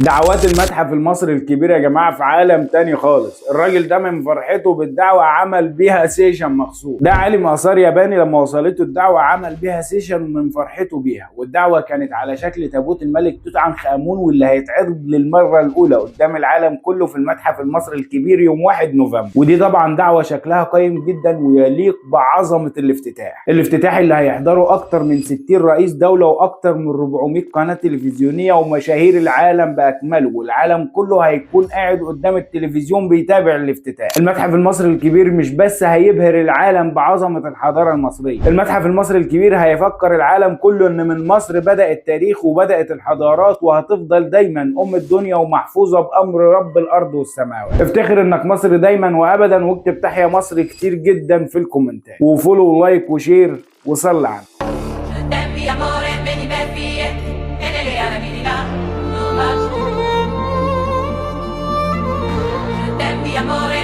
دعوات المتحف المصري الكبير يا جماعة في عالم تاني خالص. الراجل ده من فرحته بالدعوة عمل بيها سيشن مخصوص. ده عالم آثار ياباني لما وصلته الدعوة عمل بيها سيشن من فرحته بيها، والدعوة كانت على شكل تابوت الملك توت عنخ آمون، واللي هيتعرض للمرة الأولى قدام العالم كله في المتحف المصري الكبير يوم 1 نوفمبر. ودي طبعا دعوة شكلها قيم جدا ويليق بعظمة الافتتاح اللي هيحضره أكتر من 60 رئيس دولة وأكتر من 400 قناة تلفزيونية ومشاهير العالم بأكمله، والعالم كله هيكون قاعد قدام التلفزيون بيتابع الافتتاح. المتحف المصري الكبير مش بس هيبهر العالم بعظمة الحضارة المصرية، المتحف المصري الكبير هيفكر العالم كله ان من مصر بدأ التاريخ وبدأت الحضارات، وهتفضل دايما ام الدنيا ومحفوظة بأمر رب الأرض والسماوات. افتخر انك مصري دايما وابدا، واكتب تحيا مصر كتير جدا في الكومنتات، وفولو ولايك وشير وصلي على amore